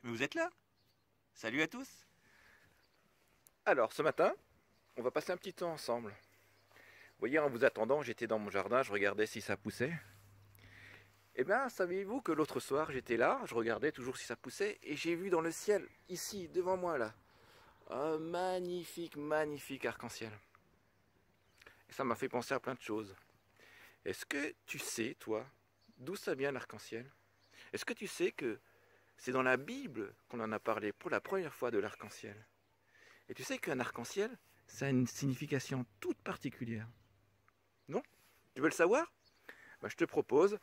Vous êtes là? Salut à tous. Alors, ce matin, on va passer un petit temps ensemble. Vous voyez, en vous attendant, j'étais dans mon jardin, je regardais si ça poussait. Eh bien, saviez-vous que l'autre soir, j'étais là, je regardais toujours si ça poussait, et j'ai vu dans le ciel, ici, devant moi, là, un magnifique, magnifique arc-en-ciel. Et ça m'a fait penser à plein de choses. Est-ce que tu sais, toi, d'où ça vient l'arc-en-ciel? Est-ce que tu sais que c'est dans la Bible qu'on en a parlé pour la première fois de l'arc-en-ciel? Et tu sais qu'un arc-en-ciel, ça a une signification toute particulière. Non? Tu veux le savoir? Je te propose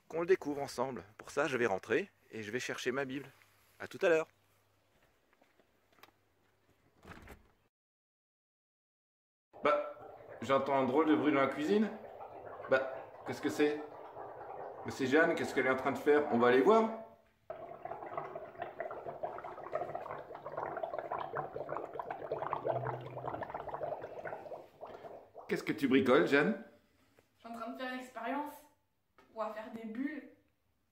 qu'on le découvre ensemble. Pour ça, je vais rentrer et je vais chercher ma Bible. À tout à l'heure. J'entends un drôle de bruit dans la cuisine. Qu'est-ce que c'est? Mais c'est Jeanne, qu'est-ce qu'elle est en train de faire? On va aller voir. Qu'est-ce que tu bricoles, Jeanne? Je suis en train de faire une expérience pour pouvoir faire des bulles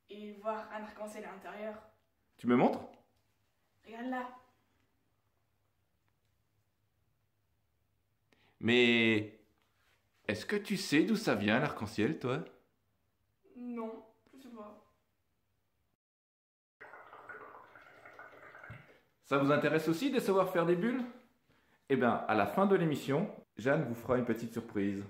et voir un arc-en-ciel à l'intérieur. Tu me montres? Regarde là. Mais est-ce que tu sais d'où ça vient l'arc-en-ciel, toi? Non, je sais pas. Ça vous intéresse aussi de savoir faire des bulles? Eh bien, à la fin de l'émission, Jeanne vous fera une petite surprise.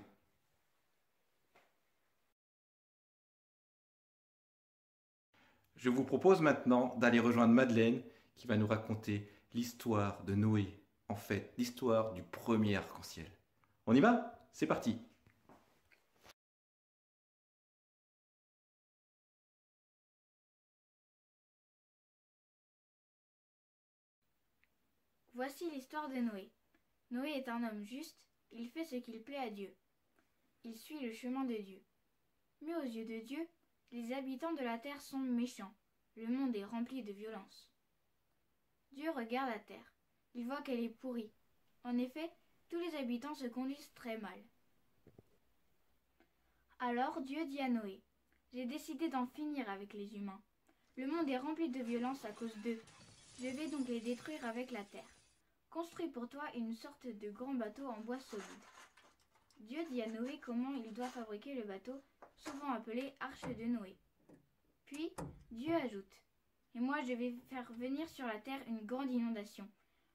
Je vous propose maintenant d'aller rejoindre Madeleine qui va nous raconter l'histoire de Noé. En fait, l'histoire du premier arc-en-ciel. On y va? C'est parti! Voici l'histoire de Noé. Noé est un homme juste, il fait ce qu'il plaît à Dieu. Il suit le chemin de Dieu. Mais aux yeux de Dieu, les habitants de la terre sont méchants. Le monde est rempli de violence. Dieu regarde la terre. Il voit qu'elle est pourrie. En effet, tous les habitants se conduisent très mal. Alors Dieu dit à Noé, « J'ai décidé d'en finir avec les humains. Le monde est rempli de violence à cause d'eux. Je vais donc les détruire avec la terre. Construis pour toi une sorte de grand bateau en bois solide. » Dieu dit à Noé comment il doit fabriquer le bateau, souvent appelé Arche de Noé. Puis Dieu ajoute, « Et moi je vais faire venir sur la terre une grande inondation.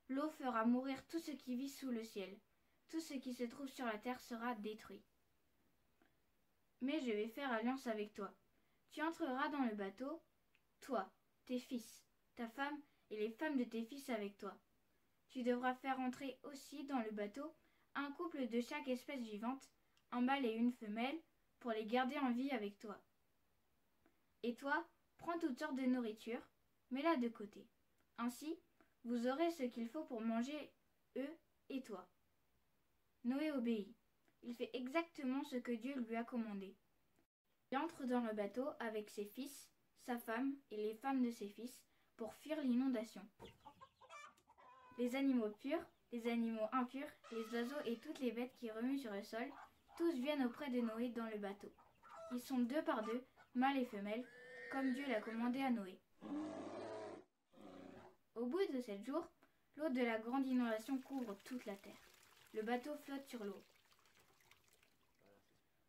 L'eau fera mourir tout ce qui vit sous le ciel. Tout ce qui se trouve sur la terre sera détruit. Mais je vais faire alliance avec toi. Tu entreras dans le bateau, toi, tes fils, ta femme et les femmes de tes fils avec toi. Tu devras faire entrer aussi dans le bateau un couple de chaque espèce vivante, un mâle et une femelle, pour les garder en vie avec toi. Et toi, prends toutes sortes de nourriture, mets-la de côté. Ainsi, vous aurez ce qu'il faut pour manger, eux et toi. Noé obéit. Il fait exactement ce que Dieu lui a commandé. Il entre dans le bateau avec ses fils, sa femme et les femmes de ses fils pour fuir l'inondation. Les animaux purs, les animaux impurs, les oiseaux et toutes les bêtes qui remuent sur le sol, tous viennent auprès de Noé dans le bateau. Ils sont 2 par 2, mâles et femelles, comme Dieu l'a commandé à Noé. Au bout de 7 jours, l'eau de la grande inondation couvre toute la terre. Le bateau flotte sur l'eau.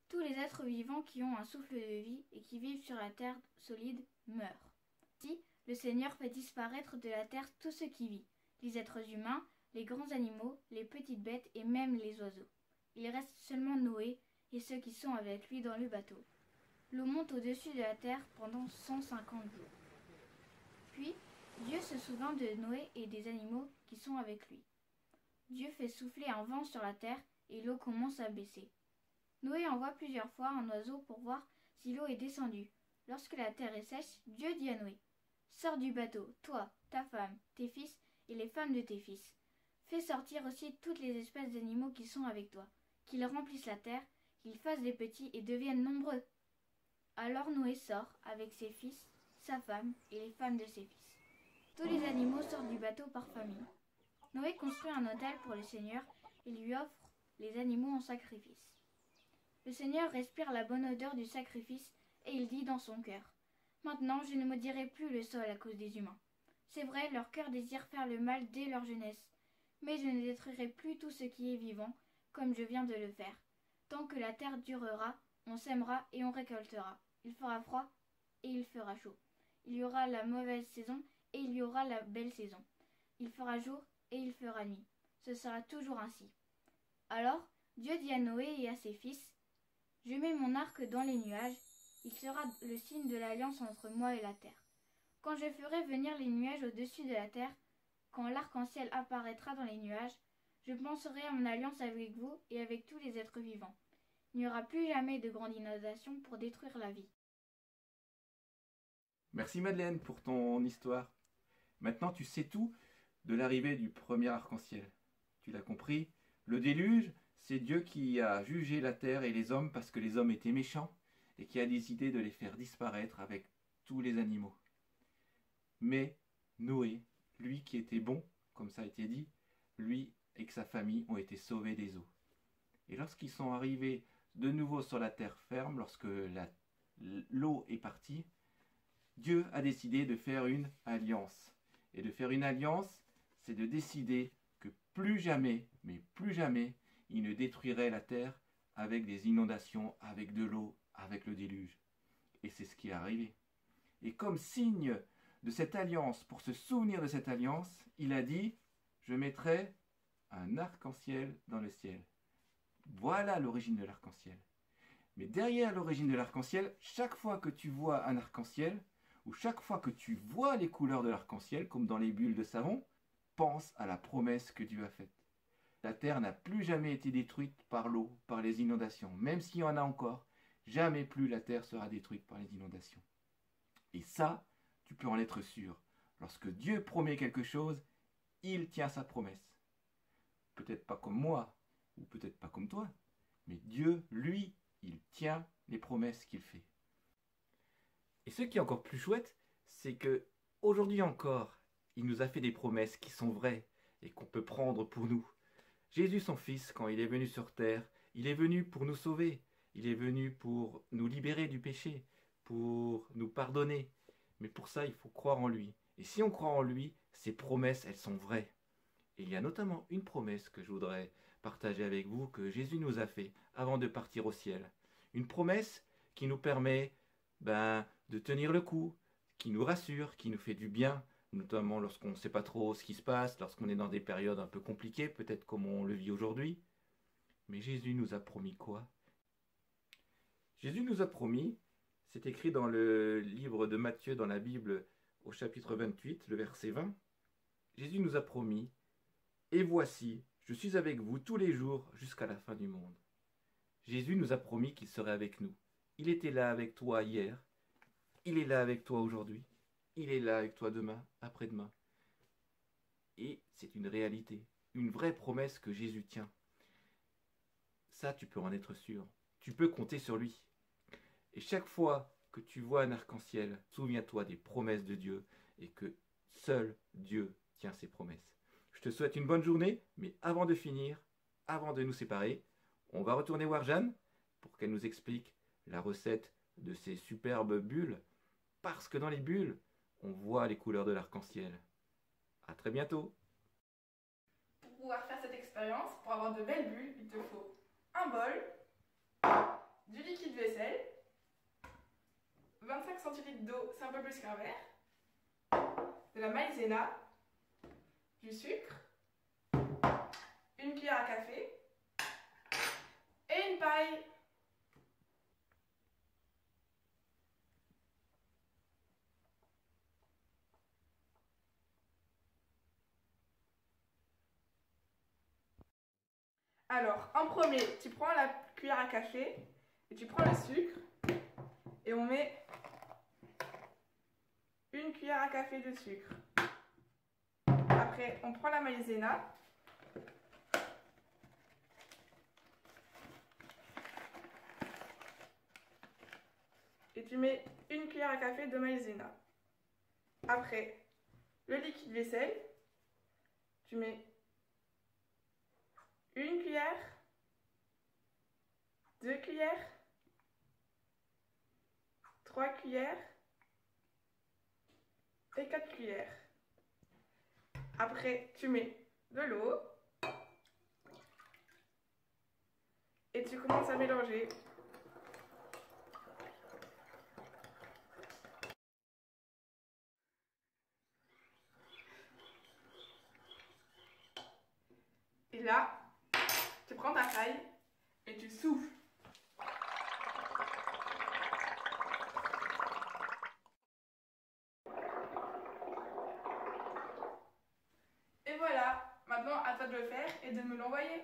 Tous les êtres vivants qui ont un souffle de vie et qui vivent sur la terre solide meurent. Ainsi, le Seigneur fait disparaître de la terre tout ce qui vit, les êtres humains, les grands animaux, les petites bêtes et même les oiseaux. Il reste seulement Noé et ceux qui sont avec lui dans le bateau. L'eau monte au-dessus de la terre pendant 150 jours. Puis, Dieu se souvint de Noé et des animaux qui sont avec lui. Dieu fait souffler un vent sur la terre et l'eau commence à baisser. Noé envoie plusieurs fois un oiseau pour voir si l'eau est descendue. Lorsque la terre est sèche, Dieu dit à Noé, « Sors du bateau, toi, ta femme, tes fils et les femmes de tes fils. Fais sortir aussi toutes les espèces d'animaux qui sont avec toi, qu'ils remplissent la terre, qu'ils fassent des petits et deviennent nombreux. » Alors Noé sort avec ses fils, sa femme et les femmes de ses fils. Tous les animaux sortent du bateau par famille. Noé construit un autel pour le Seigneur et lui offre les animaux en sacrifice. Le Seigneur respire la bonne odeur du sacrifice et il dit dans son cœur, « Maintenant je ne maudirai plus le sol à cause des humains. C'est vrai, leur cœur désire faire le mal dès leur jeunesse. Mais je ne détruirai plus tout ce qui est vivant, comme je viens de le faire. Tant que la terre durera, on sèmera et on récoltera. Il fera froid et il fera chaud. Il y aura la mauvaise saison et il y aura la belle saison. Il fera jour et il fera nuit. Ce sera toujours ainsi. Alors Dieu dit à Noé et à ses fils, « Je mets mon arc dans les nuages, il sera le signe de l'alliance entre moi et la terre. Quand je ferai venir les nuages au-dessus de la terre, quand l'arc-en-ciel apparaîtra dans les nuages, je penserai à mon alliance avec vous et avec tous les êtres vivants. Il n'y aura plus jamais de grande inondation pour détruire la vie. » Merci Madeleine pour ton histoire. Maintenant tu sais tout de l'arrivée du premier arc-en-ciel. Tu l'as compris, le déluge, c'est Dieu qui a jugé la terre et les hommes parce que les hommes étaient méchants et qui a décidé de les faire disparaître avec tous les animaux. Mais Noé, lui qui était bon, comme ça a été dit, lui et sa famille ont été sauvés des eaux. Et lorsqu'ils sont arrivés de nouveau sur la terre ferme, lorsque l'eau est partie, Dieu a décidé de faire une alliance. Et de faire une alliance, c'est de décider que plus jamais, mais plus jamais, il ne détruirait la terre avec des inondations, avec de l'eau, avec le déluge. Et c'est ce qui est arrivé. Et comme signe de cette alliance, pour se souvenir de cette alliance, il a dit, je mettrai un arc-en-ciel dans le ciel. Voilà l'origine de l'arc-en-ciel. Mais derrière l'origine de l'arc-en-ciel, chaque fois que tu vois un arc-en-ciel, ou chaque fois que tu vois les couleurs de l'arc-en-ciel, comme dans les bulles de savon, pense à la promesse que Dieu a faite. La terre n'a plus jamais été détruite par l'eau, par les inondations. Même s'il y en a encore, jamais plus la terre sera détruite par les inondations. Et ça, tu peux en être sûr. Lorsque Dieu promet quelque chose, il tient sa promesse. Peut-être pas comme moi, ou peut-être pas comme toi, mais Dieu, lui, il tient les promesses qu'il fait. Et ce qui est encore plus chouette, c'est que aujourd'hui encore, il nous a fait des promesses qui sont vraies et qu'on peut prendre pour nous. Jésus, son Fils, quand il est venu sur terre, il est venu pour nous sauver. Il est venu pour nous libérer du péché, pour nous pardonner. Mais pour ça, il faut croire en lui. Et si on croit en lui, ses promesses, elles sont vraies. Et il y a notamment une promesse que je voudrais partager avec vous, que Jésus nous a fait avant de partir au ciel. Une promesse qui nous permet de tenir le coup, qui nous rassure, qui nous fait du bien, notamment lorsqu'on ne sait pas trop ce qui se passe, lorsqu'on est dans des périodes un peu compliquées, peut-être comme on le vit aujourd'hui. Mais Jésus nous a promis quoi? Jésus nous a promis, c'est écrit dans le livre de Matthieu dans la Bible au chapitre 28, le verset 20, Jésus nous a promis, « Et voici, je suis avec vous tous les jours jusqu'à la fin du monde. » Jésus nous a promis qu'il serait avec nous. Il était là avec toi hier, il est là avec toi aujourd'hui, il est là avec toi demain, après-demain. Et c'est une réalité, une vraie promesse que Jésus tient. Ça, tu peux en être sûr. Tu peux compter sur lui. Et chaque fois que tu vois un arc-en-ciel, souviens-toi des promesses de Dieu et que seul Dieu tient ses promesses. Je te souhaite une bonne journée, mais avant de finir, avant de nous séparer, on va retourner voir Jeanne pour qu'elle nous explique la recette de ces superbes bulles, parce que dans les bulles, on voit les couleurs de l'arc-en-ciel. À très bientôt. Pour pouvoir faire cette expérience, pour avoir de belles bulles, il te faut un bol, du liquide vaisselle, 25 centilitres d'eau, c'est un peu plus qu'un verre, de la maïzena, du sucre, une cuillère à café et une paille. Alors, en premier, tu prends la cuillère à café et tu prends le sucre et on met une cuillère à café de sucre. Après, on prend la maïzena et tu mets une cuillère à café de maïzena. Après, le liquide vaisselle, tu mets une cuillère, 2 cuillères, 3 cuillères et 4 cuillères. Après, tu mets de l'eau. Et tu commences à mélanger. Et là, tu prends ta paille et tu souffles. Et voilà, maintenant à toi de le faire et de me l'envoyer.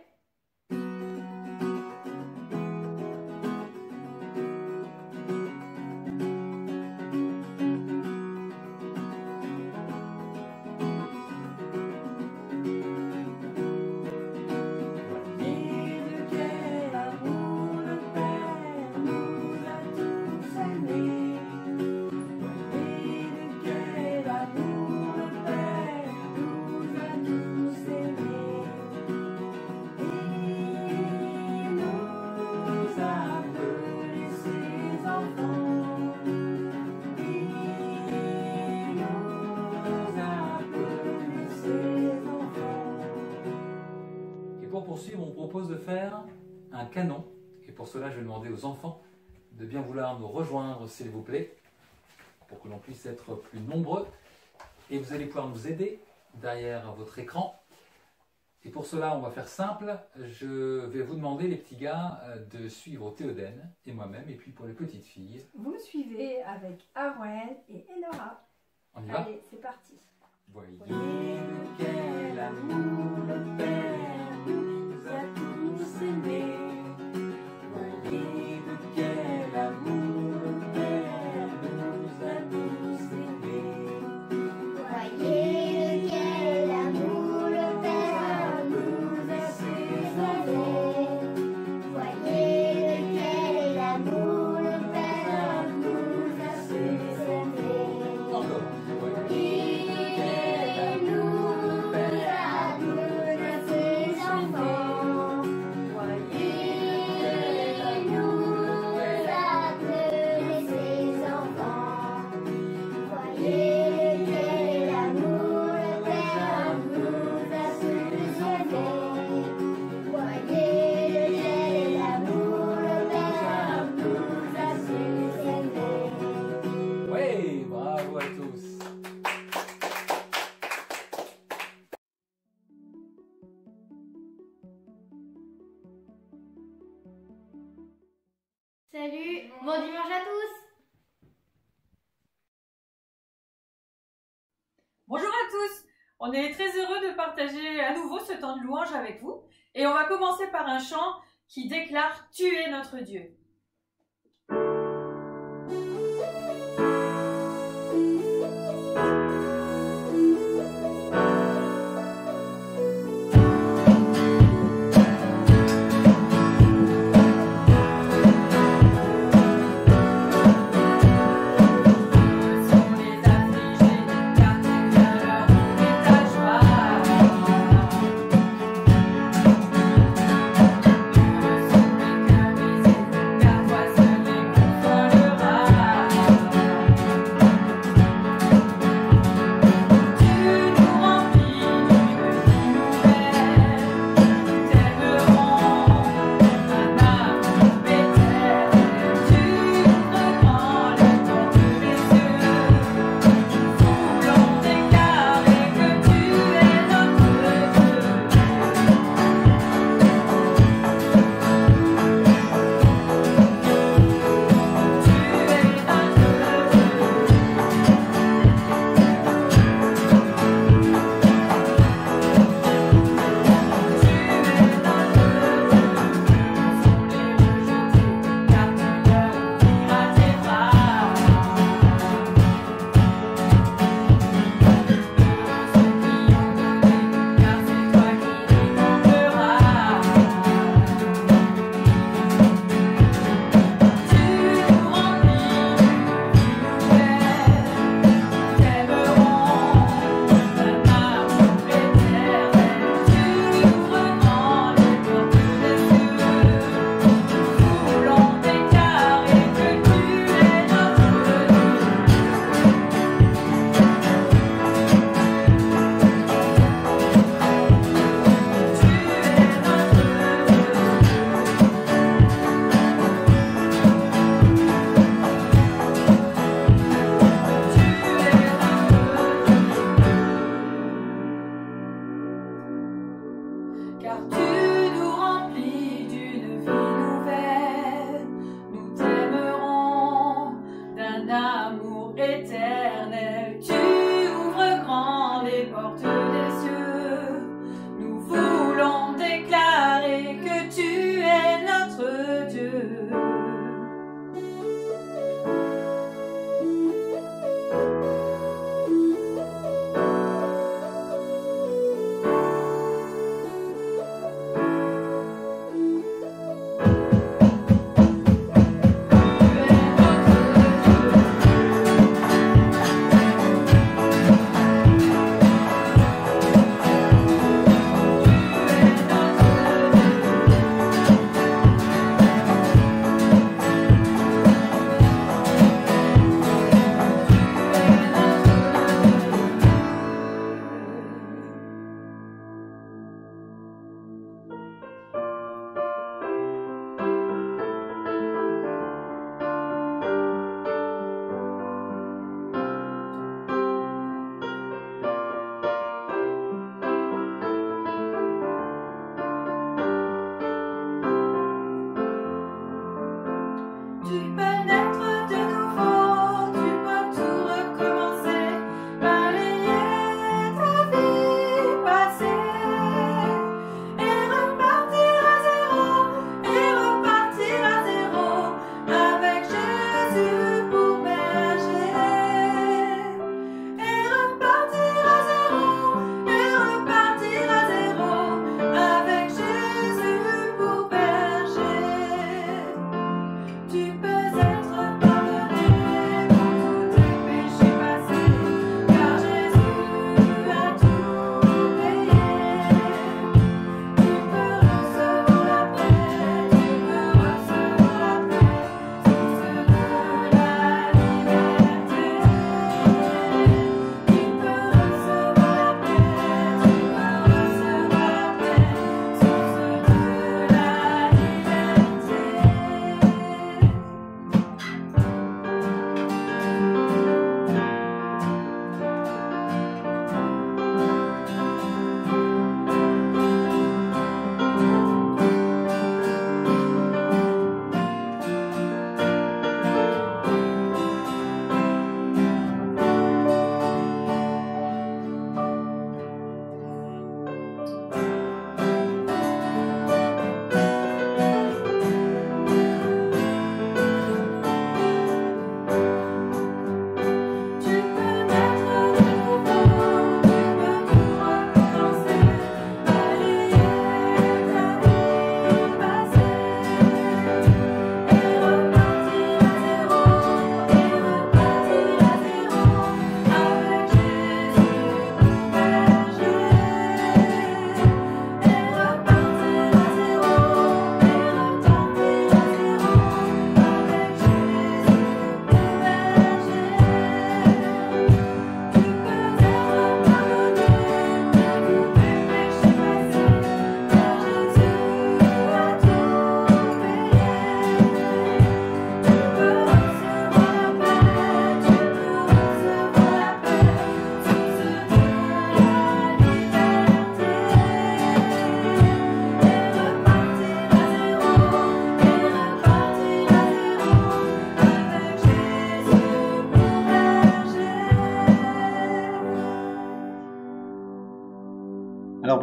Pour poursuivre, on propose de faire un canon. Et pour cela, je vais demander aux enfants de bien vouloir nous rejoindre, s'il vous plaît, pour que l'on puisse être plus nombreux. Et vous allez pouvoir nous aider derrière votre écran. Et pour cela, on va faire simple. Je vais vous demander, les petits gars, de suivre Théodène et moi-même. Et puis pour les petites filles, Vous me suivez avec Arwen et Enora. on y va. Allez, c'est parti. Voyez. Voyez quel amour le Père nous a tous aimés. Voyez de quel amour le Père nous a tous aimés. Voyez de quel amour le Père nous a sauvés. Voyez de quel amour le Père nous a sauvés. Encore. Voyez. Il nous a donné ses enfants. Il nous a donné ses enfants. Voyez quel amour le Père nous a sauvés. Voyez quel amour le Père nous a sauvés. Oui, bravo à tous. Salut, bon dimanche à tous. Bonjour à tous, on est très heureux de partager à nouveau ce temps de louange avec vous et on va commencer par un chant qui déclare « Tu es notre Dieu ». Car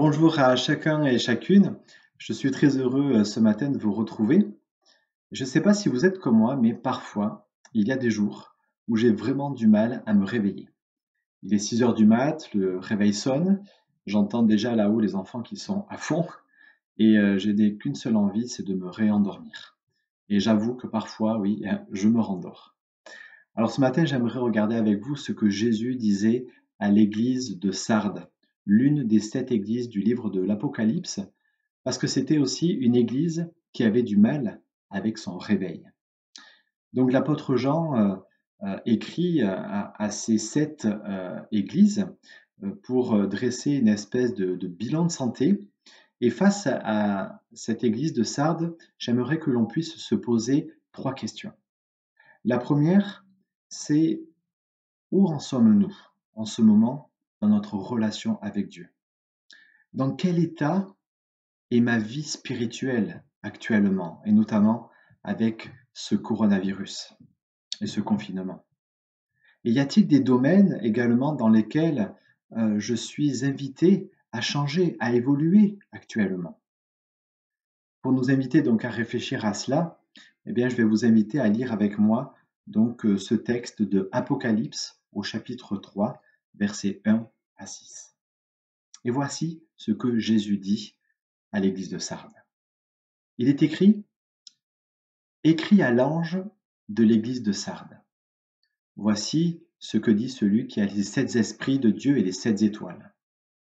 bonjour à chacun et chacune. Je suis très heureux ce matin de vous retrouver. Je ne sais pas si vous êtes comme moi, mais parfois, il y a des jours où j'ai vraiment du mal à me réveiller. Il est 6 heures du mat, le réveil sonne, j'entends déjà là-haut les enfants qui sont à fond et je n'ai qu'une seule envie, c'est de me réendormir. Et j'avoue que parfois, oui, je me rendors. Alors ce matin, j'aimerais regarder avec vous ce que Jésus disait à l'église de Sardes, l'une des 7 églises du livre de l'Apocalypse, parce que c'était aussi une église qui avait du mal avec son réveil. Donc l'apôtre Jean écrit à ces 7 églises pour dresser une espèce de bilan de santé. Et face à cette église de Sardes, j'aimerais que l'on puisse se poser 3 questions. La première, c'est où en sommes-nous en ce moment dans notre relation avec Dieu? Dans quel état est ma vie spirituelle actuellement, et notamment avec ce coronavirus et ce confinement? Et y a-t-il des domaines également dans lesquels je suis invité à changer, à évoluer actuellement? Pour nous inviter donc à réfléchir à cela, eh bien, je vais vous inviter à lire avec moi donc ce texte de Apocalypse au chapitre 3, versets 1 à 6. Et voici ce que Jésus dit à l'église de Sardes. Il est écrit « Écrit à l'ange de l'église de Sardes. Voici ce que dit celui qui a les 7 esprits de Dieu et les 7 étoiles.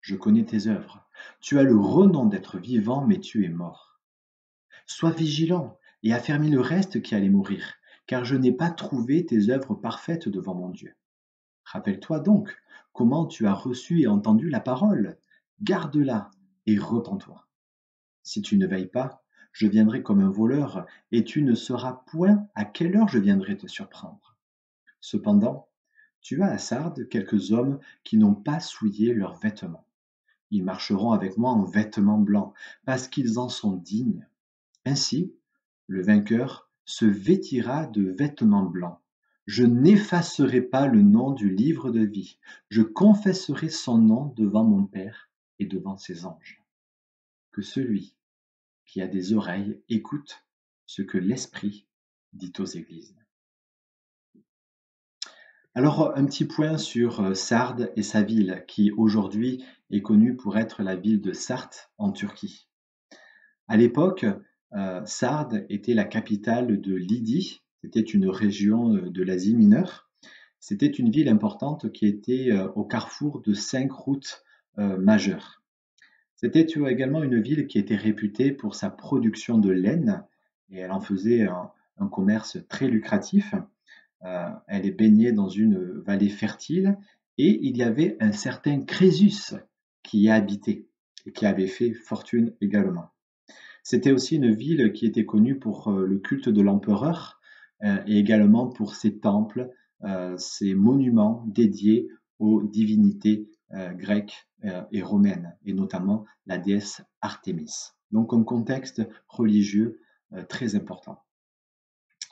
Je connais tes œuvres. Tu as le renom d'être vivant, mais tu es mort. Sois vigilant et affermis le reste qui allait mourir, car je n'ai pas trouvé tes œuvres parfaites devant mon Dieu. Rappelle-toi donc comment tu as reçu et entendu la parole. Garde-la et repens-toi. Si tu ne veilles pas, je viendrai comme un voleur, et tu ne sauras point à quelle heure je viendrai te surprendre. Cependant, tu as à Sardes quelques hommes qui n'ont pas souillé leurs vêtements. Ils marcheront avec moi en vêtements blancs, parce qu'ils en sont dignes. Ainsi, le vainqueur se vêtira de vêtements blancs. Je n'effacerai pas le nom du livre de vie. Je confesserai son nom devant mon Père et devant ses anges. Que celui qui a des oreilles écoute ce que l'Esprit dit aux églises. Alors, un petit point sur Sardes et sa ville, qui aujourd'hui est connue pour être la ville de Sarthe en Turquie. À l'époque, Sardes était la capitale de Lydie, c'était une région de l'Asie mineure. C'était une ville importante qui était au carrefour de 5 routes majeures. C'était également une ville qui était réputée pour sa production de laine, et elle en faisait un commerce très lucratif. Elle est baignée dans une vallée fertile, et il y avait un certain Crésus qui y habitait, et qui avait fait fortune également. C'était aussi une ville qui était connue pour le culte de l'empereur, et également pour ses temples, ses monuments dédiés aux divinités grecques et romaines, et notamment la déesse Artémis. Donc un contexte religieux très important.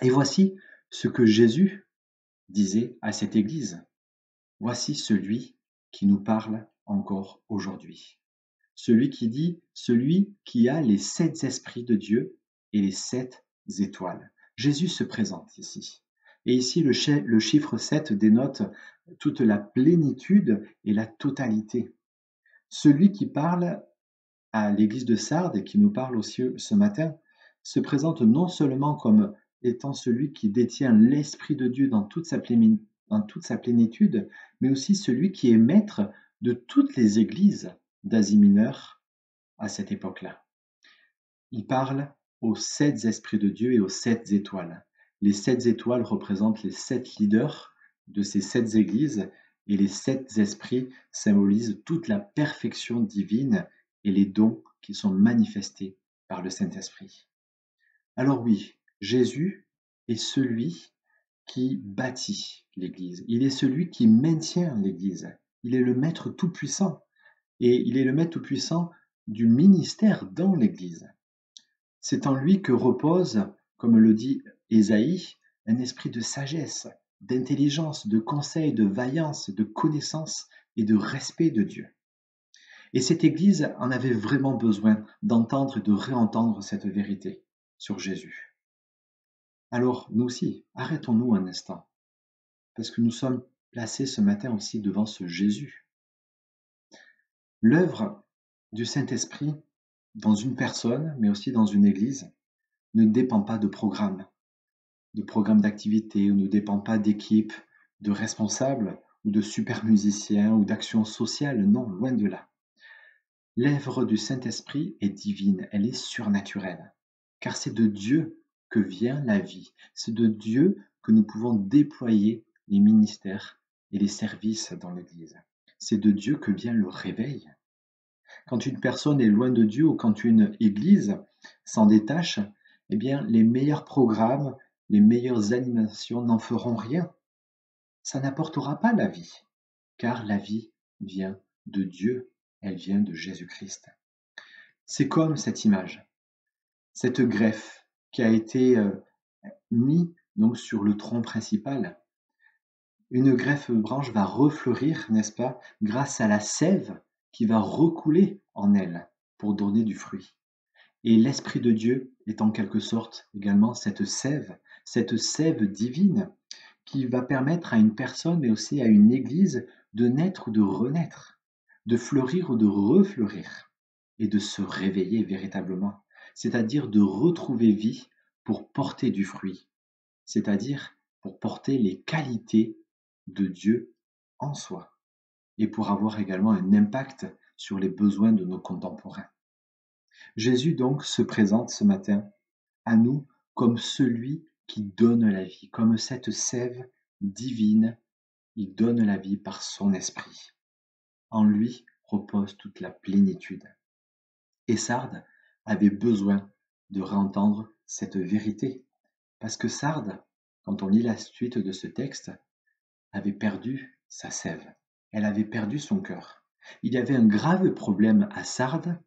Et voici ce que Jésus disait à cette église. Voici celui qui nous parle encore aujourd'hui. Celui qui dit, celui qui a les 7 esprits de Dieu et les 7 étoiles. Jésus se présente ici. Et ici, le chiffre 7 dénote toute la plénitude et la totalité. Celui qui parle à l'église de Sardes et qui nous parle aussi ce matin se présente non seulement comme étant celui qui détient l'Esprit de Dieu dans toute sa plénitude, mais aussi celui qui est maître de toutes les églises d'Asie mineure à cette époque-là. Il parle aux 7 esprits de Dieu et aux 7 étoiles. Les 7 étoiles représentent les 7 leaders de ces 7 églises, et les 7 esprits symbolisent toute la perfection divine et les dons qui sont manifestés par le Saint-Esprit. Alors oui, Jésus est celui qui bâtit l'Église. Il est celui qui maintient l'Église. Il est le Maître tout-puissant. Et il est le Maître tout-puissant du ministère dans l'Église. C'est en lui que repose, comme le dit Ésaïe, un esprit de sagesse, d'intelligence, de conseil, de vaillance, de connaissance et de respect de Dieu. Et cette Église en avait vraiment besoin d'entendre et de réentendre cette vérité sur Jésus. Alors, nous aussi, arrêtons-nous un instant, parce que nous sommes placés ce matin aussi devant ce Jésus. L'œuvre du Saint-Esprit dans une personne, mais aussi dans une Église, ne dépend pas de programme d'activité, ou ne dépend pas d'équipe, de responsables, ou de super musiciens, ou d'actions sociales, non, loin de là. L'œuvre du Saint-Esprit est divine, elle est surnaturelle, car c'est de Dieu que vient la vie, c'est de Dieu que nous pouvons déployer les ministères et les services dans l'Église. C'est de Dieu que vient le réveil. Quand une personne est loin de Dieu ou quand une Église s'en détache, eh bien, les meilleurs programmes, les meilleures animations n'en feront rien. Ça n'apportera pas la vie, car la vie vient de Dieu, elle vient de Jésus-Christ. C'est comme cette image, cette greffe qui a été mise donc sur le tronc principal. Une greffe branche va refleurir, n'est-ce pas, grâce à la sève qui va recouler en elle pour donner du fruit. Et l'Esprit de Dieu est en quelque sorte également cette sève divine qui va permettre à une personne, mais aussi à une Église, de naître ou de renaître, de fleurir ou de refleurir, et de se réveiller véritablement, c'est-à-dire de retrouver vie pour porter du fruit, c'est-à-dire pour porter les qualités de Dieu en soi, et pour avoir également un impact sur les besoins de nos contemporains. Jésus donc se présente ce matin à nous comme celui qui donne la vie, comme cette sève divine, il donne la vie par son esprit. En lui repose toute la plénitude. Et Sardes avait besoin de réentendre cette vérité, parce que Sardes, quand on lit la suite de ce texte, avait perdu sa sève, elle avait perdu son cœur. Il y avait un grave problème à Sardes,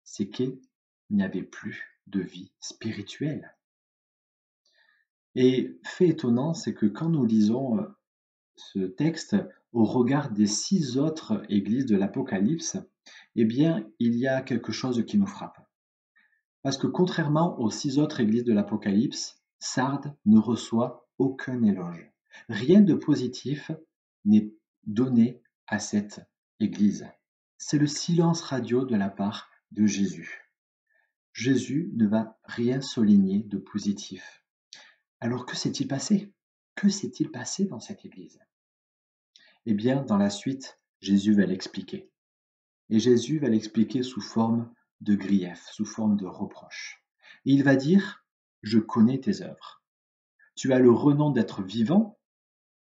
c'est qu'il n'y avait plus de vie spirituelle. Et fait étonnant, c'est que quand nous lisons ce texte au regard des 6 autres églises de l'Apocalypse, eh bien, il y a quelque chose qui nous frappe. Parce que contrairement aux 6 autres églises de l'Apocalypse, Sardes ne reçoit aucun éloge. Rien de positif n'est donné à cette église. C'est le silence radio de la part de Jésus. Jésus ne va rien souligner de positif. Alors que s'est-il passé? Que s'est-il passé dans cette église? Eh bien, dans la suite, Jésus va l'expliquer. Et Jésus va l'expliquer sous forme de grief, sous forme de reproche. Et il va dire, je connais tes œuvres. Tu as le renom d'être vivant,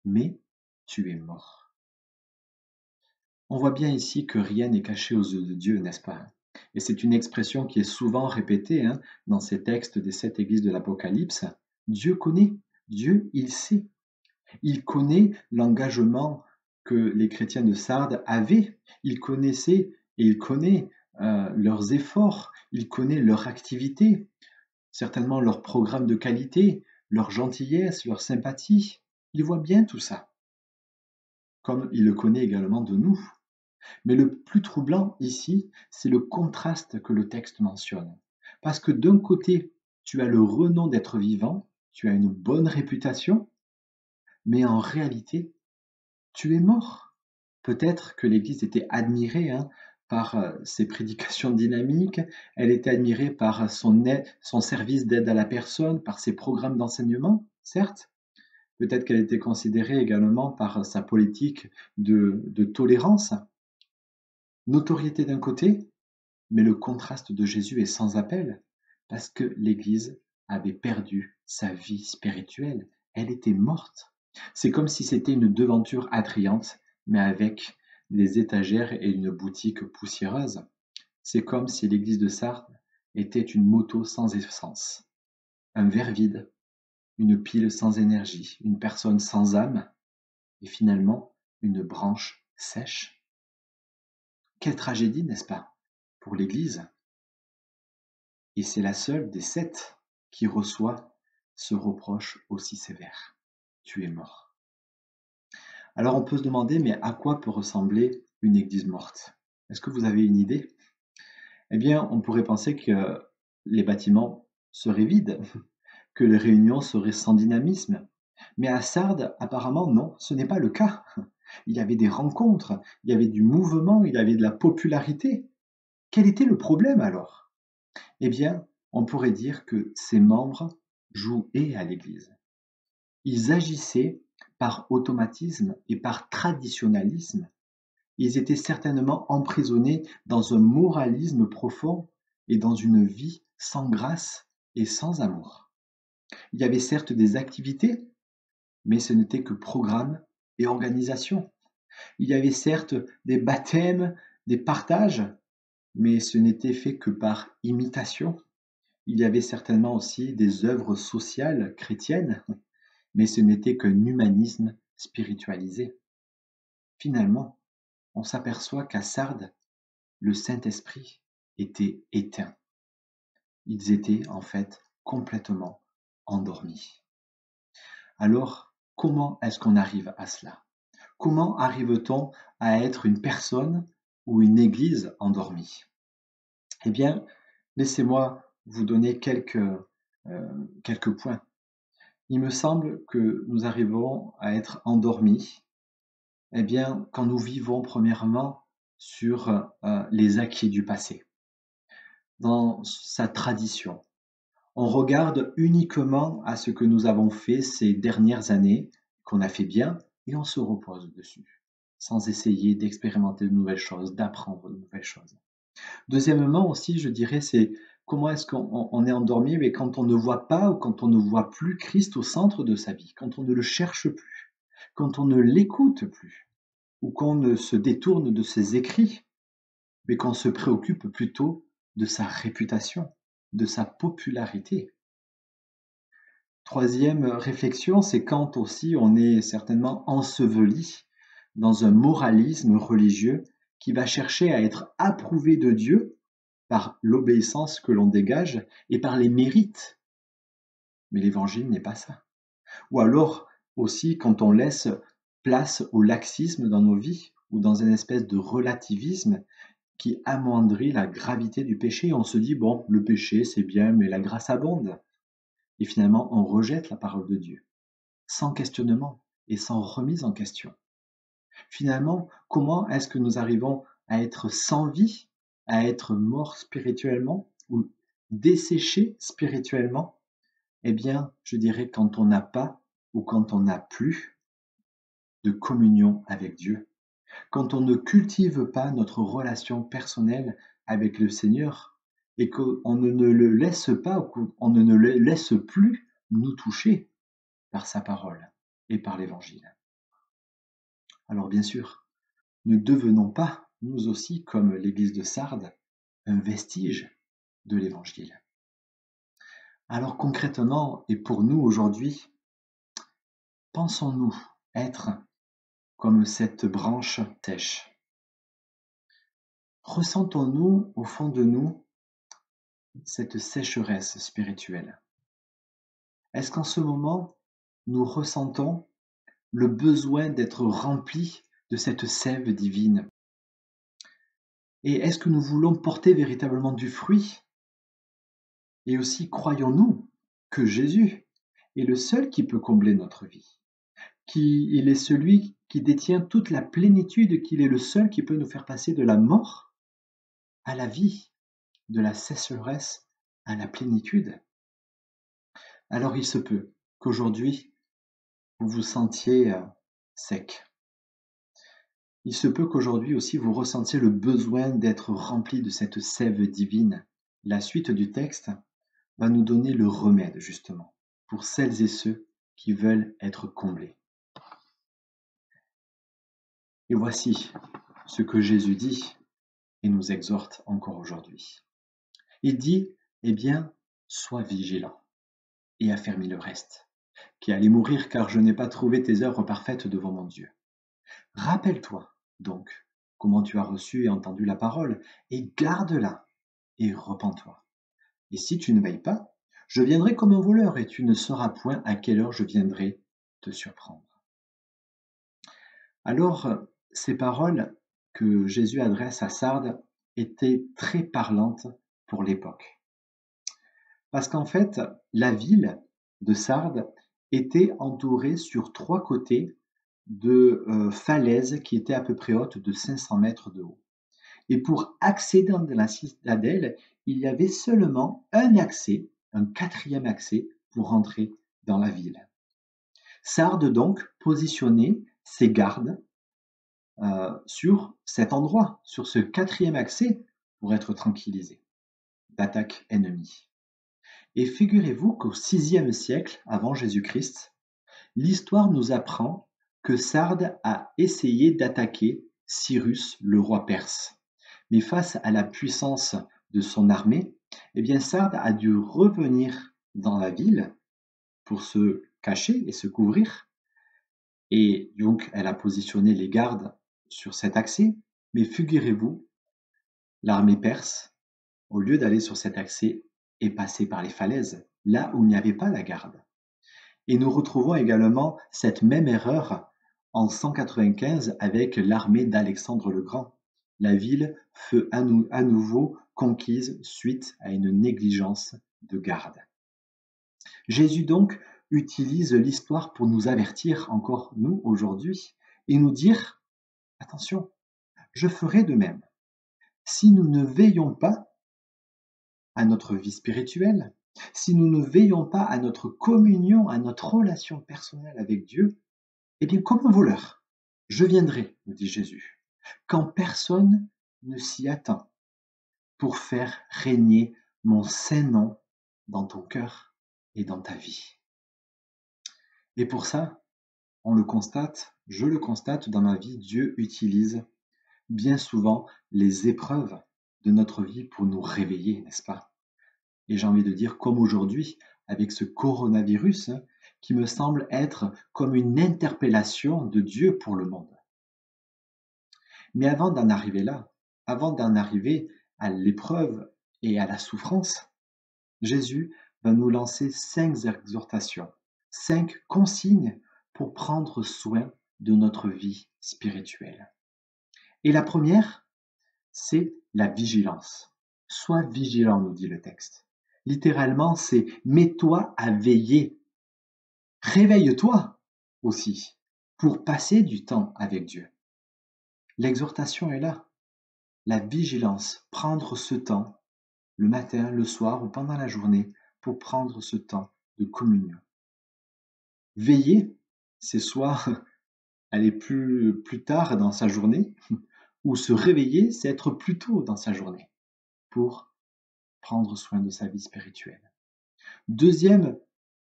mais tu es mort. On voit bien ici que rien n'est caché aux yeux de Dieu, n'est-ce pas? Et c'est une expression qui est souvent répétée dans ces textes des 7 églises de l'Apocalypse. Dieu connaît, Dieu, il sait. Il connaît l'engagement que les chrétiens de Sardes avaient. Il connaissait et il connaît leurs efforts, il connaît leur activité, certainement leur programme de qualité, leur gentillesse, leur sympathie. Il voit bien tout ça, comme il le connaît également de nous. Mais le plus troublant ici, c'est le contraste que le texte mentionne. Parce que d'un côté, tu as le renom d'être vivant, tu as une bonne réputation, mais en réalité, tu es mort. Peut-être que l'Église était admirée par ses prédications dynamiques, elle était admirée par son service d'aide à la personne, par ses programmes d'enseignement, certes. Peut-être qu'elle était considérée également par sa politique de tolérance. Notoriété d'un côté, mais le contraste de Jésus est sans appel, parce que l'Église avait perdu sa vie spirituelle, elle était morte. C'est comme si c'était une devanture attrayante, mais avec des étagères et une boutique poussiéreuse. C'est comme si l'église de Sardes était une moto sans essence, un verre vide, une pile sans énergie, une personne sans âme, et finalement une branche sèche. Quelle tragédie, n'est-ce pas, pour l'église? Et c'est la seule des 7 qui reçoit ce reproche aussi sévère. Tu es mort. Alors on peut se demander, mais à quoi peut ressembler une église morte? Est-ce que vous avez une idée? Eh bien, on pourrait penser que les bâtiments seraient vides, que les réunions seraient sans dynamisme. Mais à Sardes, apparemment, non, ce n'est pas le cas. Il y avait des rencontres, il y avait du mouvement, il y avait de la popularité. Quel était le problème alors? Eh bien, on pourrait dire que ces membres jouaient à l'Église. Ils agissaient par automatisme et par traditionnalisme. Ils étaient certainement emprisonnés dans un moralisme profond et dans une vie sans grâce et sans amour. Il y avait certes des activités, mais ce n'était que programme et organisation. Il y avait certes des baptêmes, des partages, mais ce n'était fait que par imitation. Il y avait certainement aussi des œuvres sociales chrétiennes, mais ce n'était qu'un humanisme spiritualisé. Finalement, on s'aperçoit qu'à Sardes, le Saint-Esprit était éteint. Ils étaient en fait complètement endormis. Alors, comment est-ce qu'on arrive à cela? Comment arrive-t-on à être une personne ou une église endormie? Eh bien, laissez-moi vous donner quelques points. Il me semble que nous arrivons à être endormis, eh bien, quand nous vivons premièrement sur les acquis du passé, dans sa tradition. On regarde uniquement à ce que nous avons fait ces dernières années, qu'on a fait bien, et on se repose dessus, sans essayer d'expérimenter de nouvelles choses, d'apprendre de nouvelles choses. Deuxièmement aussi, je dirais, c'est comment est-ce qu'on est endormi, mais quand on ne voit pas ou quand on ne voit plus Christ au centre de sa vie, quand on ne le cherche plus, quand on ne l'écoute plus, ou qu'on ne se détourne de ses écrits, mais qu'on se préoccupe plutôt de sa réputation, de sa popularité. Troisième réflexion, c'est quand aussi on est certainement enseveli dans un moralisme religieux qui va chercher à être approuvé de Dieu par l'obéissance que l'on dégage et par les mérites. Mais l'évangile n'est pas ça. Ou alors aussi quand on laisse place au laxisme dans nos vies ou dans une espèce de relativisme qui amoindrit la gravité du péché. On se dit, bon, le péché c'est bien, mais la grâce abonde. Et finalement, on rejette la parole de Dieu, sans questionnement et sans remise en question. Finalement, comment est-ce que nous arrivons à être sans vie, à être morts spirituellement ou desséchés spirituellement? Eh bien, je dirais quand on n'a pas ou quand on n'a plus de communion avec Dieu. Quand on ne cultive pas notre relation personnelle avec le Seigneur et qu'on ne le laisse pas, qu'on ne le laisse plus nous toucher par sa parole et par l'Évangile. Alors bien sûr, ne devenons pas, nous aussi, comme l'Église de Sardes, un vestige de l'Évangile. Alors concrètement, et pour nous aujourd'hui, pensons-nous être comme cette branche sèche? Ressentons-nous au fond de nous cette sécheresse spirituelle? Est-ce qu'en ce moment, nous ressentons le besoin d'être remplis de cette sève divine? Et est-ce que nous voulons porter véritablement du fruit? Et aussi, croyons-nous que Jésus est le seul qui peut combler notre vie? Qu'il est celui qui détient toute la plénitude, qu'il est le seul qui peut nous faire passer de la mort à la vie, de la sécheresse à la plénitude? Alors il se peut qu'aujourd'hui, vous vous sentiez sec. Il se peut qu'aujourd'hui aussi, vous ressentiez le besoin d'être rempli de cette sève divine. La suite du texte va nous donner le remède, justement, pour celles et ceux qui veulent être comblés. Et voici ce que Jésus dit et nous exhorte encore aujourd'hui. Il dit, eh bien, sois vigilant et affermis le reste, qui allait mourir car je n'ai pas trouvé tes œuvres parfaites devant mon Dieu. Rappelle-toi donc comment tu as reçu et entendu la parole et garde-la et repens-toi. Et si tu ne veilles pas, je viendrai comme un voleur et tu ne sauras point à quelle heure je viendrai te surprendre. Alors, ces paroles que Jésus adresse à Sardes était très parlante pour l'époque. Parce qu'en fait, la ville de Sardes était entourée sur 3 côtés de falaises qui étaient à peu près hautes de 500 mètres de haut. Et pour accéder dans la citadelle, il y avait seulement un accès, un 4e accès pour rentrer dans la ville. Sardes donc positionnait ses gardes sur cet endroit, sur ce 4e accès, pour être tranquillisé d'attaques ennemies. Et figurez-vous qu'au 6e siècle avant Jésus-Christ, l'histoire nous apprend que Sardes a essayé d'attaquer Cyrus, le roi perse. Mais face à la puissance de son armée, eh bien Sardes a dû revenir dans la ville pour se cacher et se couvrir. Et donc, elle a positionné les gardes sur cet accès. Mais figurez-vous, l'armée perse, au lieu d'aller sur cet accès, est passée par les falaises, là où il n'y avait pas la garde. Et nous retrouvons également cette même erreur en 195 avec l'armée d'Alexandre le Grand. La ville fut à nouveau conquise suite à une négligence de garde. Jésus donc utilise l'histoire pour nous avertir encore nous aujourd'hui et nous dire « Attention, je ferai de même. Si nous ne veillons pas à notre vie spirituelle, si nous ne veillons pas à notre communion, à notre relation personnelle avec Dieu, eh bien comme un voleur, je viendrai, nous dit Jésus, quand personne ne s'y attend, pour faire régner mon saint nom dans ton cœur et dans ta vie. » Et pour ça, on le constate, je le constate dans ma vie, Dieu utilise bien souvent les épreuves de notre vie pour nous réveiller, n'est-ce pas? Et j'ai envie de dire, comme aujourd'hui, avec ce coronavirus, qui me semble être comme une interpellation de Dieu pour le monde. Mais avant d'en arriver là, avant d'en arriver à l'épreuve et à la souffrance, Jésus va nous lancer 5 exhortations, 5 consignes pour prendre soin de notre vie spirituelle. Et la première, c'est la vigilance. Sois vigilant, nous dit le texte. Littéralement, c'est mets-toi à veiller. Réveille-toi aussi pour passer du temps avec Dieu. L'exhortation est là. La vigilance, prendre ce temps, le matin, le soir ou pendant la journée, pour prendre ce temps de communion. Veiller, c'est soit aller plus tard dans sa journée, ou se réveiller, c'est être plus tôt dans sa journée, pour prendre soin de sa vie spirituelle. Deuxième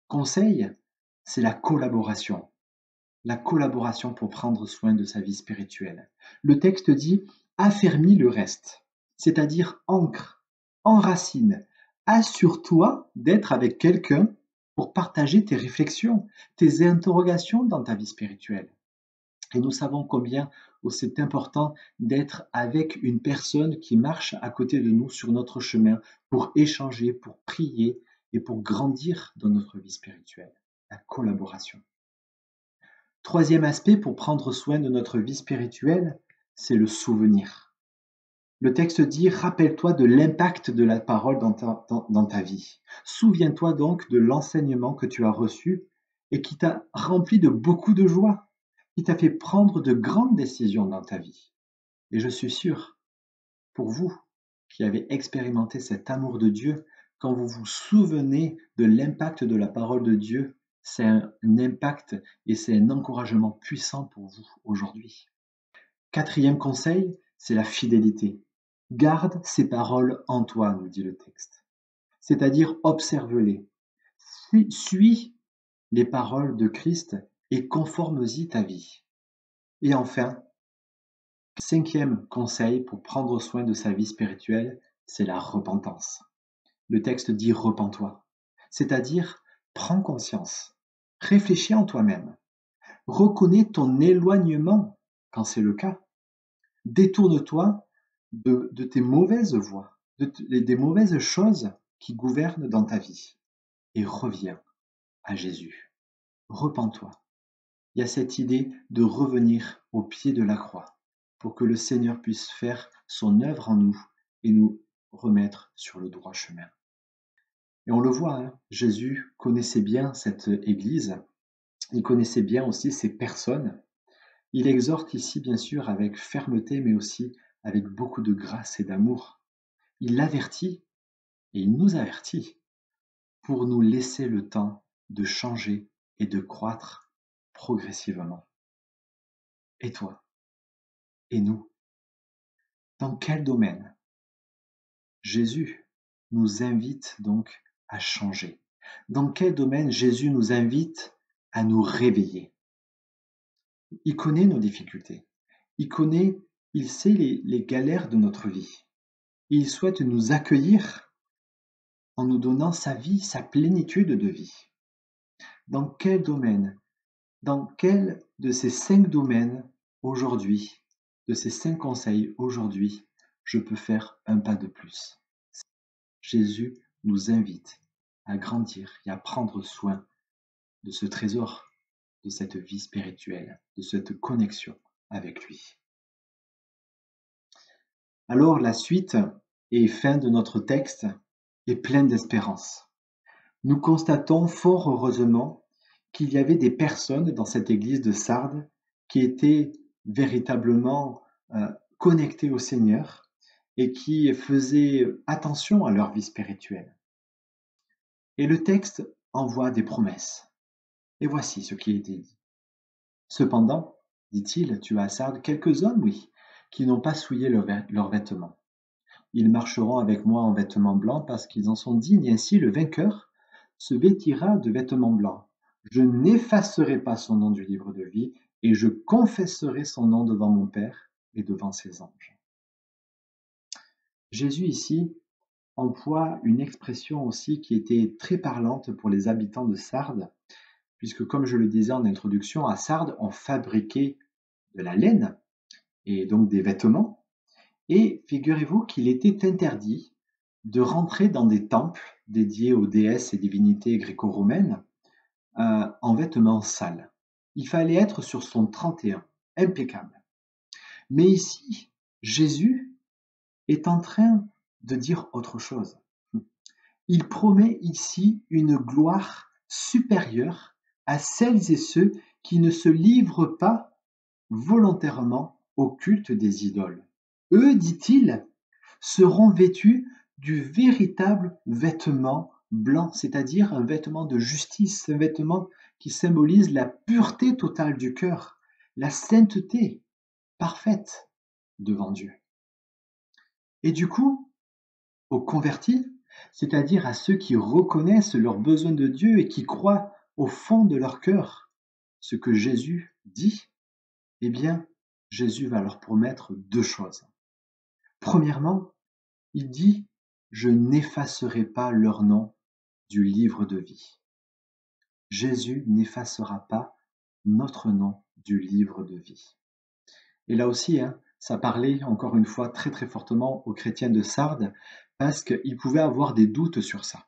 conseil, c'est la collaboration. La collaboration pour prendre soin de sa vie spirituelle. Le texte dit « affermis le reste », c'est-à-dire ancre, enracine. Assure-toi d'être avec quelqu'un pour partager tes réflexions, tes interrogations dans ta vie spirituelle. Et nous savons combien c'est important d'être avec une personne qui marche à côté de nous sur notre chemin pour échanger, pour prier et pour grandir dans notre vie spirituelle. La collaboration. Troisième aspect pour prendre soin de notre vie spirituelle, c'est le souvenir. Le texte dit « Rappelle-toi de l'impact de la parole dans ta vie. Souviens-toi donc de l'enseignement que tu as reçu et qui t'a rempli de beaucoup de joie, qui t'a fait prendre de grandes décisions dans ta vie. » Et je suis sûr, pour vous qui avez expérimenté cet amour de Dieu, quand vous vous souvenez de l'impact de la parole de Dieu, c'est un impact et c'est un encouragement puissant pour vous aujourd'hui. Quatrième conseil, c'est la fidélité. Garde ces paroles en toi, nous dit le texte. C'est-à-dire observe-les. Suis les paroles de Christ et conforme-y ta vie. Et enfin, 5e conseil pour prendre soin de sa vie spirituelle, c'est la repentance. Le texte dit « repens-toi », c'est-à-dire prends conscience, réfléchis en toi-même, reconnais ton éloignement quand c'est le cas, détourne-toi de tes mauvaises voies, des mauvaises choses qui gouvernent dans ta vie et reviens à Jésus. Repens-toi. Il y a cette idée de revenir au pied de la croix pour que le Seigneur puisse faire son œuvre en nous et nous remettre sur le droit chemin. Et on le voit, hein, Jésus connaissait bien cette Église, il connaissait bien aussi ces personnes. Il exhorte ici, bien sûr, avec fermeté, mais aussi avec beaucoup de grâce et d'amour. Il l'avertit, et il nous avertit, pour nous laisser le temps de changer et de croître progressivement. Et toi? Et nous? Dans quel domaine? Jésus nous invite donc à changer. Dans quel domaine Jésus nous invite à nous réveiller? Il connaît nos difficultés. Il sait les galères de notre vie. Il souhaite nous accueillir en nous donnant sa vie, sa plénitude de vie. Dans quel domaine? Dans quel de ces 5 domaines aujourd'hui, de ces 5 conseils aujourd'hui, je peux faire un pas de plus? Jésus nous invite à grandir et à prendre soin de ce trésor, de cette vie spirituelle, de cette connexion avec lui. Alors la suite et fin de notre texte est pleine d'espérance. Nous constatons fort heureusement qu'il y avait des personnes dans cette église de Sardes qui étaient véritablement connectées au Seigneur et qui faisaient attention à leur vie spirituelle. Et le texte envoie des promesses. Et voici ce qui a été dit. Cependant, dit-il, tu as à Sardes quelques hommes, oui, qui n'ont pas souillé leurs vêtements. Ils marcheront avec moi en vêtements blancs parce qu'ils en sont dignes. Ainsi, le vainqueur se vêtira de vêtements blancs. Je n'effacerai pas son nom du livre de vie et je confesserai son nom devant mon Père et devant ses anges. Jésus ici emploie une expression aussi qui était très parlante pour les habitants de Sardes, puisque comme je le disais en introduction, à Sardes, on fabriquait de la laine et donc des vêtements. Et figurez-vous qu'il était interdit de rentrer dans des temples dédiés aux déesses et divinités gréco-romaines en vêtements sales. Il fallait être sur son 31, impeccable. Mais ici, Jésus est en train de dire autre chose. Il promet ici une gloire supérieure à celles et ceux qui ne se livrent pas volontairement au culte des idoles. Eux, dit-il, seront vêtus du véritable vêtement blanc, c'est-à-dire un vêtement de justice, un vêtement qui symbolise la pureté totale du cœur, la sainteté parfaite devant Dieu. Et du coup, aux convertis, c'est-à-dire à ceux qui reconnaissent leur besoin de Dieu et qui croient au fond de leur cœur ce que Jésus dit, eh bien, Jésus va leur promettre 2 choses. Premièrement, il dit « Je n'effacerai pas leur nom du livre de vie ». Jésus n'effacera pas notre nom du livre de vie. Et là aussi, ça parlait encore une fois très très fortement aux chrétiens de Sardes parce qu'ils pouvaient avoir des doutes sur ça.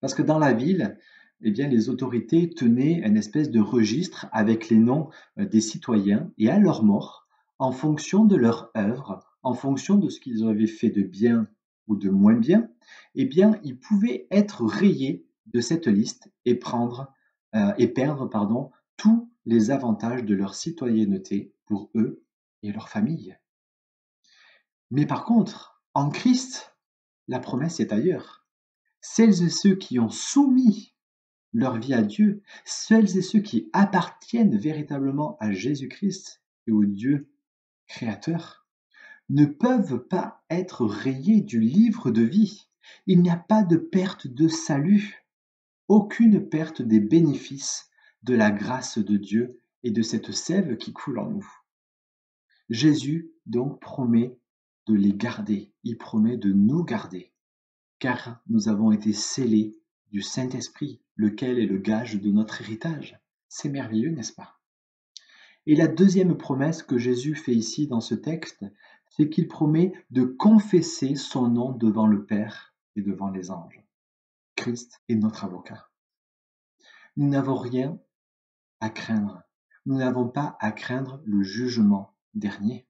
Parce que dans la ville, eh bien, les autorités tenaient une espèce de registre avec les noms des citoyens et à leur mort, en fonction de leur œuvre, en fonction de ce qu'ils avaient fait de bien ou de moins bien, eh bien, ils pouvaient être rayés de cette liste et perdre tous les avantages de leur citoyenneté pour eux et leur famille. Mais par contre, en Christ, la promesse est ailleurs. Celles et ceux qui ont soumis leur vie à Dieu, celles et ceux qui appartiennent véritablement à Jésus-Christ et au Dieu créateur, ne peuvent pas être rayés du livre de vie. Il n'y a pas de perte de salut, aucune perte des bénéfices de la grâce de Dieu et de cette sève qui coule en nous. Jésus donc promet de les garder, il promet de nous garder, car nous avons été scellés du Saint-Esprit, lequel est le gage de notre héritage. C'est merveilleux, n'est-ce pas? Et la deuxième promesse que Jésus fait ici dans ce texte, c'est qu'il promet de confesser son nom devant le Père et devant les anges. Christ est notre avocat. Nous n'avons rien à craindre. Nous n'avons pas à craindre le jugement dernier.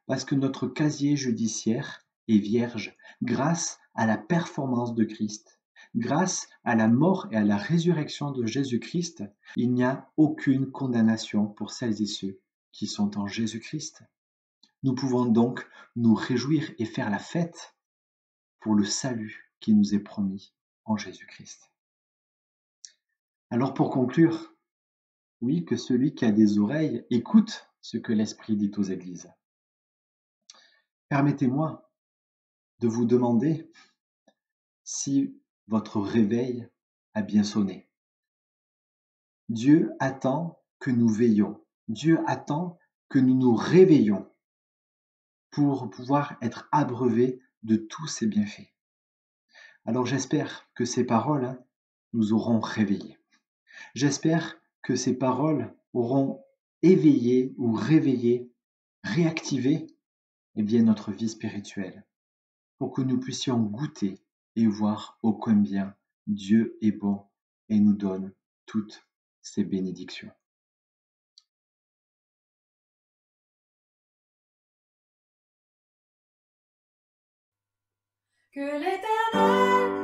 parce que notre casier judiciaire est vierge grâce à la performance de Christ. Grâce à la mort et à la résurrection de Jésus-Christ, il n'y a aucune condamnation pour celles et ceux qui sont en Jésus-Christ. Nous pouvons donc nous réjouir et faire la fête pour le salut qui nous est promis en Jésus-Christ. Alors pour conclure, oui, que celui qui a des oreilles écoute ce que l'Esprit dit aux églises. Permettez-moi de vous demander si votre réveil a bien sonné. Dieu attend que nous veillions. Dieu attend que nous nous réveillions pour pouvoir être abreuvés de tous ses bienfaits. Alors j'espère que ces paroles nous auront réveillés. J'espère que ces paroles auront éveillé ou réveillé, réactivé notre vie spirituelle pour que nous puissions goûter et voir ô combien Dieu est bon et nous donne toutes ses bénédictions. Que l'Éternel